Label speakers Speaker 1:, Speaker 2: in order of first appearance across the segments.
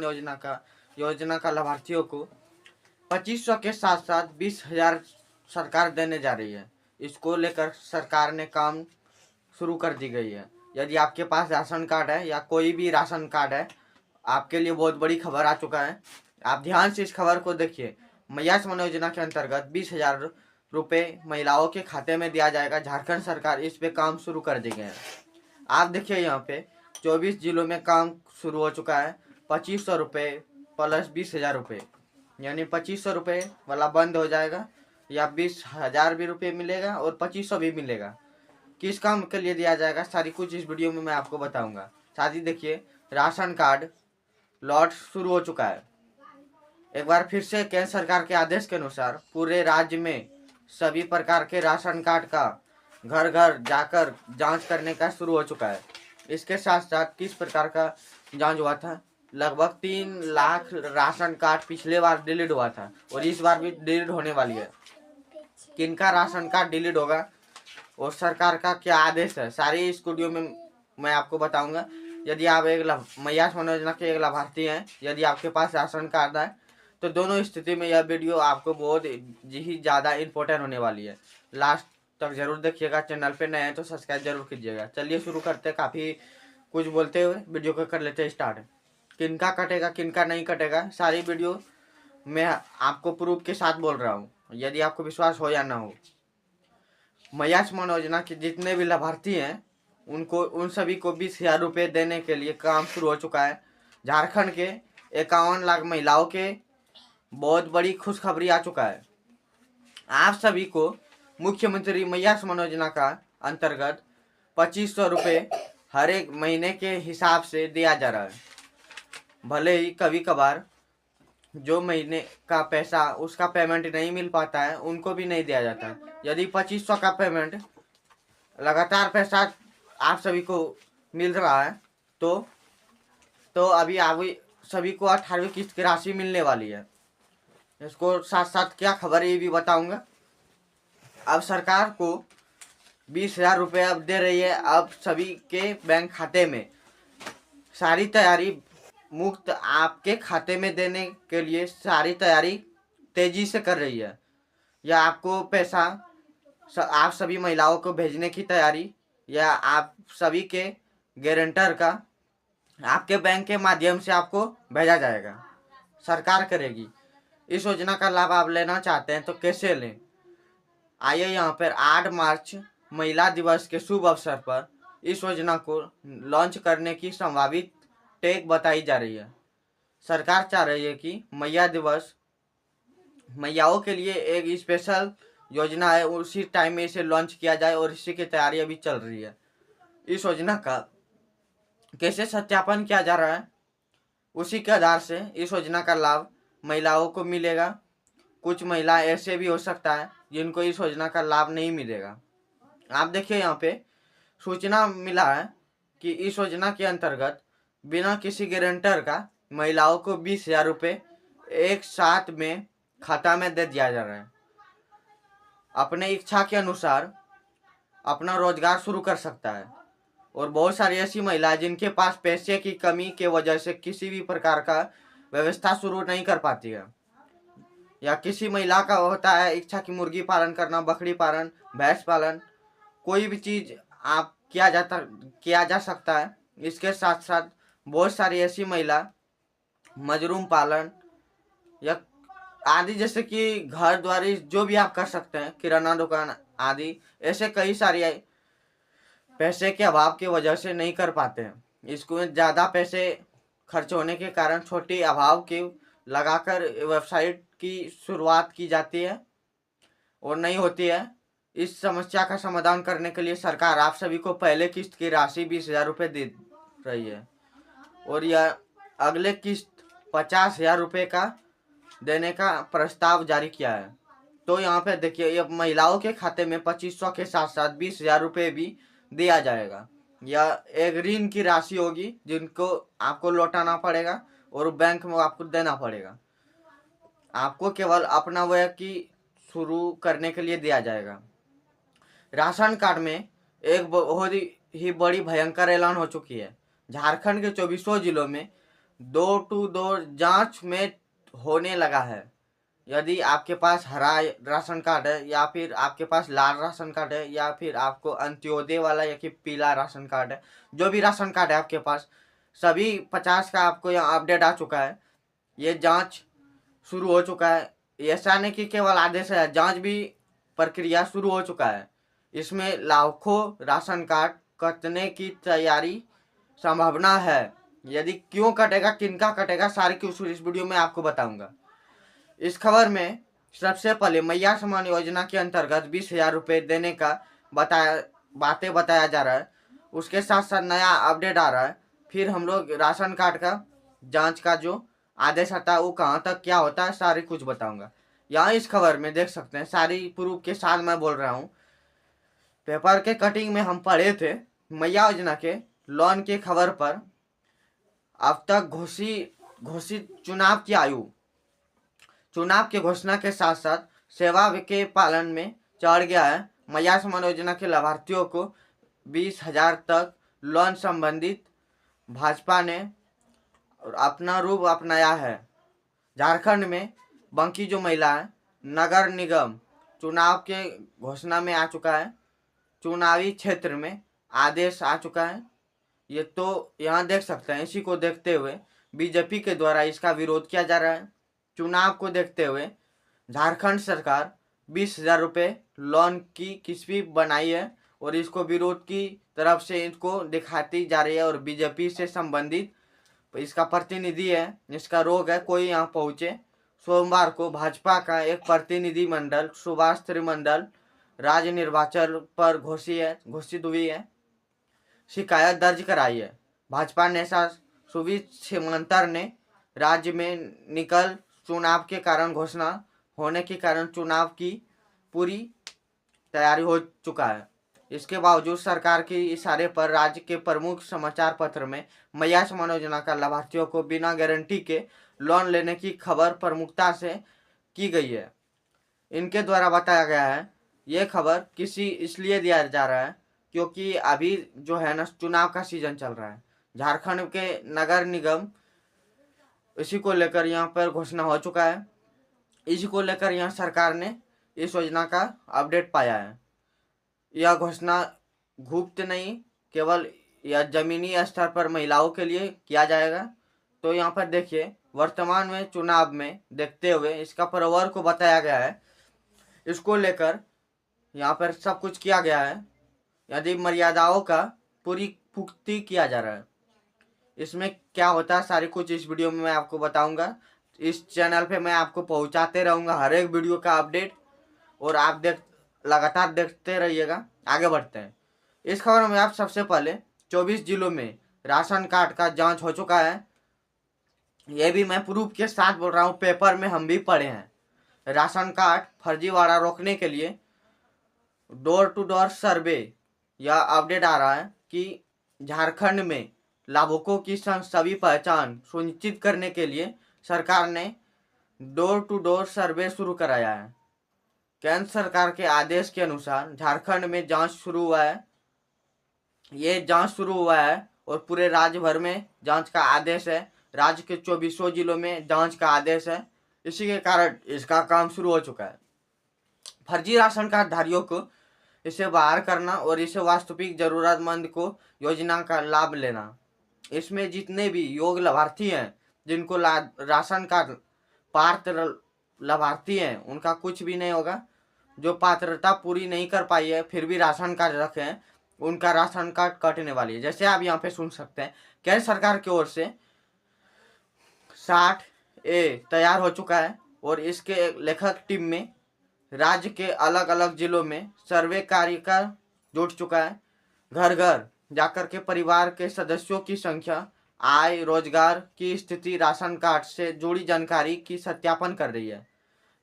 Speaker 1: One योजना का लाभार्थियों को 2500 के साथ साथ 20,000 सरकार देने जा रही है। इसको लेकर सरकार ने काम शुरू कर दी गई है। यदि आपके पास राशन कार्ड है या कोई भी राशन कार्ड है, आपके लिए बहुत बड़ी खबर आ चुका है। आप ध्यान से इस खबर को देखिए। मैया समन योजना के अंतर्गत 20,000 रुपये महिलाओं के खाते में दिया जाएगा। झारखंड सरकार इस पे काम शुरू कर दी गई है। आप देखिए यहाँ पे 24 जिलों में काम शुरू हो चुका है। 2500 रुपये प्लस 20,000 रुपये, यानी 2500 रुपये वाला बंद हो जाएगा, या 20,000 भी रुपये मिलेगा और 2500 भी मिलेगा। किस काम के लिए दिया जाएगा, सारी कुछ इस वीडियो में मैं आपको बताऊंगा। साथ ही देखिए, राशन कार्ड लॉट शुरू हो चुका है। एक बार फिर से केंद्र सरकार के आदेश के अनुसार पूरे राज्य में सभी प्रकार के राशन कार्ड का घर घर जाकर जांच करने का शुरू हो चुका है। इसके साथ साथ किस प्रकार का जांच हुआ था, लगभग 3 लाख राशन कार्ड पिछले बार डिलीट हुआ था और इस बार भी डिलीट होने वाली है। किनका राशन कार्ड डिलीट होगा और सरकार का क्या आदेश है, सारी इस वीडियो में मैं आपको बताऊंगा। यदि आप एक मैया समन योजना के एक लाभार्थी हैं, यदि आपके पास राशन कार्ड है, तो दोनों स्थिति में यह वीडियो आपको बहुत ही ज़्यादा इम्पोर्टेंट होने वाली है। लास्ट तक जरूर देखिएगा। चैनल पे नए हैं तो सब्सक्राइब जरूर कीजिएगा। चलिए शुरू करते हैं। काफ़ी कुछ बोलते हुए वीडियो को कर लेते हैं स्टार्ट। किनका कटेगा किनका नहीं कटेगा, सारी वीडियो मैं आपको प्रूफ के साथ बोल रहा हूँ, यदि आपको विश्वास हो या ना हो। मैया समन योजना के जितने भी लाभार्थी हैं उन सभी को 20,000 रुपये देने के लिए काम शुरू हो चुका है। झारखंड के 51 लाख महिलाओं के बहुत बड़ी खुशखबरी आ चुका है। आप सभी को मुख्यमंत्री मैया समन योजना का अंतर्गत 2500 रुपये हर एक महीने के हिसाब से दिया जा रहा है। भले ही कभी कभार जो महीने का पैसा उसका पेमेंट नहीं मिल पाता है, उनको भी नहीं दिया जाता। यदि 2500 का पेमेंट लगातार पैसा आप सभी को मिल रहा है तो अभी आप सभी को 18वीं किस्त की राशि मिलने वाली है। इसको साथ साथ क्या खबर ये भी बताऊंगा। अब सरकार को 20,000 रुपये अब दे रही है। अब सभी के बैंक खाते में सारी तैयारी मुफ्त आपके खाते में देने के लिए सारी तैयारी तेजी से कर रही है। या आपको पैसा आप सभी महिलाओं को भेजने की तैयारी या आप सभी के गारंटर का आपके बैंक के माध्यम से आपको भेजा जाएगा, सरकार करेगी। इस योजना का लाभ आप लेना चाहते हैं तो कैसे लें, आइए यहाँ पर 8 मार्च महिला दिवस के शुभ अवसर पर इस योजना को लॉन्च करने की संभावित टेक बताई जा रही है। सरकार चाह रही है कि मैया दिवस मैयाओं के लिए एक स्पेशल योजना है, उसी टाइम में इसे लॉन्च किया जाए और इसी की तैयारी अभी चल रही है। इस योजना का कैसे सत्यापन किया जा रहा है, उसी के आधार से इस योजना का लाभ महिलाओं को मिलेगा। कुछ महिला ऐसे भी हो सकता है जिनको इस योजना का लाभ नहीं मिलेगा। आप देखिए यहाँ पे सूचना मिला है कि इस योजना के अंतर्गत बिना किसी गारंटर का महिलाओं को 20,000 रुपये एक साथ में खाता में दे दिया जा रहा है। अपने इच्छा के अनुसार अपना रोजगार शुरू कर सकता है। और बहुत सारी ऐसी महिलाएं जिनके पास पैसे की कमी के वजह से किसी भी प्रकार का व्यवस्था शुरू नहीं कर पाती है, या किसी महिला का होता है इच्छा की मुर्गी पालन करना, बकरी पालन, भैंस पालन, कोई भी चीज़ आप किया जा सकता है। इसके साथ साथ बहुत सारी ऐसी महिला मशरूम पालन या आदि, जैसे कि घर द्वारी जो भी आप कर सकते हैं, किराना दुकान आदि, ऐसे कई सारी पैसे के अभाव की वजह से नहीं कर पाते हैं। इसको ज़्यादा पैसे खर्च होने के कारण छोटी अभाव की लगाकर वेबसाइट की शुरुआत की जाती है और नहीं होती है। इस समस्या का समाधान करने के लिए सरकार आप सभी को पहले किस्त की राशि 20,000 रुपये दे रही है और यह अगले किस्त 50,000 रुपये का देने का प्रस्ताव जारी किया है। तो यहाँ पे देखिए, ये महिलाओं के खाते में 2500 के साथ साथ 20,000 रुपये भी दिया जाएगा। यह एक ऋण की राशि होगी जिनको आपको लौटाना पड़ेगा और बैंक में आपको देना पड़ेगा। आपको केवल अपना व्यय की शुरू करने के लिए दिया जाएगा। राशन कार्ड में एक बहुत ही बड़ी भयंकर ऐलान हो चुकी है। झारखंड के 24 जिलों में डोर टू डोर जांच में होने लगा है। यदि आपके पास हरा राशन कार्ड है, या फिर आपके पास लाल राशन कार्ड है, या फिर आपको अंत्योदय वाला या कि पीला राशन कार्ड है, जो भी राशन कार्ड है आपके पास, सभी 50 का आपको यहाँ अपडेट आ चुका है। ये जांच शुरू हो चुका है। ऐसा नहीं कि केवल आदेश है, जांच भी प्रक्रिया शुरू हो चुका है। इसमें लाखों राशन कार्ड कटने की तैयारी संभावना है। यदि क्यों कटेगा, किनका कटेगा, सारी कुछ इस वीडियो में आपको बताऊंगा। इस खबर में सबसे पहले मैया सम्मान योजना के अंतर्गत 20,000 रुपये देने का बातें बताया जा रहा है। उसके साथ साथ नया अपडेट आ रहा है। फिर हम लोग राशन कार्ड का जांच का जो आदेश आता है वो कहाँ तक क्या होता है, सारी कुछ बताऊंगा। यहाँ इस खबर में देख सकते हैं, सारी प्रूफ के साथ मैं बोल रहा हूँ। पेपर के कटिंग में हम पढ़े थे मैया योजना के लोन की खबर पर अब तक घोषित चुनाव की घोषणा के साथ साथ सेवा के पालन में चढ़ गया है। मैया सम्मान योजना के लाभार्थियों को 20,000 तक लोन संबंधित भाजपा ने अपना रूप अपनाया है। झारखंड में बाकी जो महिला है, नगर निगम चुनाव के घोषणा में आ चुका है। चुनावी क्षेत्र में आदेश आ चुका है। ये तो यहाँ देख सकते हैं। इसी को देखते हुए बीजेपी के द्वारा इसका विरोध किया जा रहा है। चुनाव को देखते हुए झारखंड सरकार 20,000 रुपये लोन की किस्ती बनाई है और इसको विरोध की तरफ से इसको दिखाती जा रही है। और बीजेपी से संबंधित इसका प्रतिनिधि है, इसका रोग है, कोई यहाँ पहुंचे। सोमवार को भाजपा का एक प्रतिनिधि मंडल सुभाष त्रिमंडल राज्य निर्वाचन पर घोषित हुई है, शिकायत दर्ज कराई है। भाजपा नेता सुवीर छिमंतर ने राज्य में निकल चुनाव के कारण घोषणा होने के कारण चुनाव की पूरी तैयारी हो चुका है। इसके बावजूद सरकार के इशारे पर राज्य के प्रमुख समाचार पत्र में मैया सम्मान योजना का लाभार्थियों को बिना गारंटी के लोन लेने की खबर प्रमुखता से की गई है। इनके द्वारा बताया गया है, ये खबर इसलिए दिया जा रहा है क्योंकि अभी जो है ना चुनाव का सीजन चल रहा है। झारखंड के नगर निगम इसी को लेकर यहाँ पर घोषणा हो चुका है। इसी को लेकर यहाँ सरकार ने इस योजना का अपडेट पाया है। यह घोषणा गुप्त नहीं, केवल यह जमीनी स्तर पर महिलाओं के लिए किया जाएगा। तो यहाँ पर देखिए, वर्तमान में चुनाव में देखते हुए इसका प्रवर को बताया गया है। इसको लेकर यहाँ पर सब कुछ किया गया है। यदि मर्यादाओं का पूरी पुख्ती किया जा रहा है। इसमें क्या होता है सारी कुछ इस वीडियो में मैं आपको बताऊंगा। इस चैनल पे मैं आपको पहुंचाते रहूंगा हर एक वीडियो का अपडेट, और आप लगातार देखते रहिएगा। आगे बढ़ते हैं इस खबर में। आप सबसे पहले 24 जिलों में राशन कार्ड का जांच हो चुका है। यह भी मैं प्रूफ के साथ बोल रहा हूँ, पेपर में हम भी पढ़े हैं। राशन कार्ड फर्जीवाड़ा रोकने के लिए डोर टू डोर सर्वे यह अपडेट आ रहा है कि झारखंड में लाभुकों की सभी पहचान सुनिश्चित करने के लिए सरकार ने डोर टू डोर सर्वे शुरू कराया है। केंद्र सरकार के आदेश के अनुसार झारखंड में जांच शुरू हुआ है। ये जांच शुरू हुआ है और पूरे राज्य भर में जांच का आदेश है। राज्य के 24 जिलों में जांच का आदेश है। इसी के कारण इसका काम शुरू हो चुका है। फर्जी राशन कार्ड धारियों को इसे बाहर करना और इसे वास्तविक जरूरतमंद को योजना का लाभ लेना। इसमें जितने भी योग्य लाभार्थी हैं, जिनको राशन कार्ड पात्र लाभार्थी हैं, उनका कुछ भी नहीं होगा। जो पात्रता पूरी नहीं कर पाई है फिर भी राशन कार्ड रखे हैं, उनका राशन कार्ड कटने वाली है। जैसे आप यहाँ पे सुन सकते हैं, केंद्र सरकार की ओर से 60A तैयार हो चुका है और इसके लेखक टीम में राज्य के अलग अलग जिलों में सर्वे कार्य का जुट चुका है। घर घर जाकर के परिवार के सदस्यों की संख्या, आय, रोजगार की स्थिति, राशन कार्ड से जुड़ी जानकारी की सत्यापन कर रही है।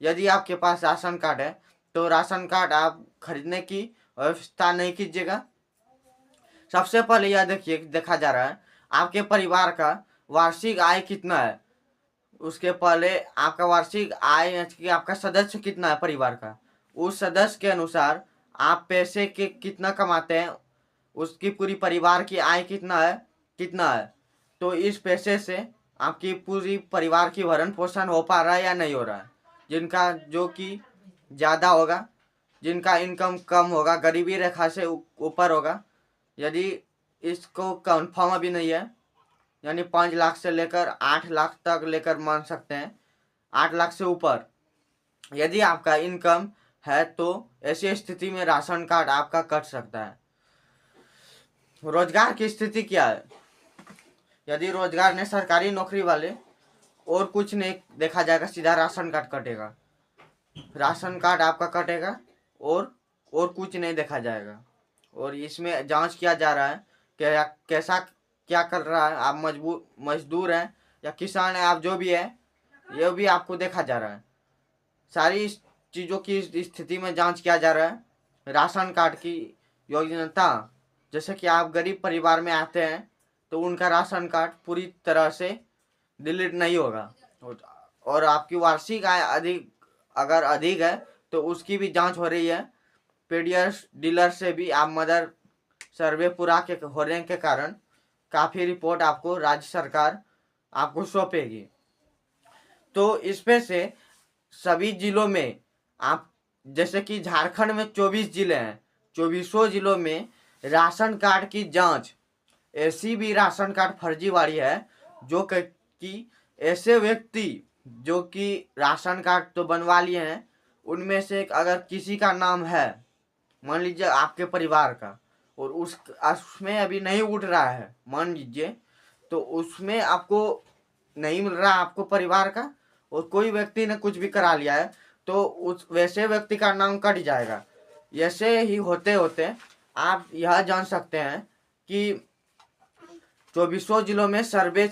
Speaker 1: यदि आपके पास राशन कार्ड है तो राशन कार्ड आप खरीदने की व्यवस्था नहीं कीजिएगा। सबसे पहले यह देखा जा रहा है आपके परिवार का वार्षिक आय कितना है। उसके पहले आपका वार्षिक आय कि आपका सदस्य कितना है परिवार का, उस सदस्य के अनुसार आप पैसे के कितना कमाते हैं, उसकी पूरी परिवार की आय कितना है, तो इस पैसे से आपकी पूरी परिवार की भरण पोषण हो पा रहा है या नहीं हो रहा है। जिनका जो कि ज़्यादा होगा, जिनका इनकम कम होगा, गरीबी रेखा से ऊपर होगा, यदि इसको कंफर्म अभी नहीं है, यानी 5 लाख से लेकर 8 लाख तक लेकर मान सकते हैं, 8 लाख से ऊपर यदि आपका इनकम है तो ऐसी स्थिति में राशन कार्ड आपका कट सकता है। रोजगार की स्थिति क्या है? यदि रोजगार ने सरकारी नौकरी वाले और कुछ नहीं देखा जाएगा, सीधा राशन कार्ड कटेगा, राशन कार्ड आपका कटेगा और कुछ नहीं देखा जाएगा। और इसमें जांच किया जा रहा है कि कैसा क्या कर रहा है, आप मजदूर हैं या किसान हैं, आप जो भी है, ये भी आपको देखा जा रहा है। सारी चीज़ों की स्थिति में जांच किया जा रहा है। राशन कार्ड की योग्यता, जैसे कि आप गरीब परिवार में आते हैं तो उनका राशन कार्ड पूरी तरह से डिलीट नहीं होगा, और आपकी वार्षिक आय अगर अधिक है तो उसकी भी जांच हो रही है। पीडीएस डीलर से भी आप मदर सर्वे पूरा के होने के कारण काफ़ी रिपोर्ट आपको राज्य सरकार आपको सौंपेगी। तो इसमें से सभी जिलों में आप, जैसे कि झारखंड में 24 जिले हैं, 24 जिलों में राशन कार्ड की जांच, ऐसी भी राशन कार्ड फर्जीवाड़ी है जो कि ऐसे व्यक्ति जो कि राशन कार्ड तो बनवा लिए हैं, उनमें से अगर किसी का नाम है, मान लीजिए आपके परिवार का, और उसमें अभी नहीं उठ रहा है मान लीजिए, तो उसमें आपको नहीं मिल रहा आपको परिवार का, और कोई व्यक्ति ने कुछ भी करा लिया है तो उस वैसे व्यक्ति का नाम कट जाएगा। ऐसे ही होते होते आप यह जान सकते हैं कि 24 जिलों में सर्वे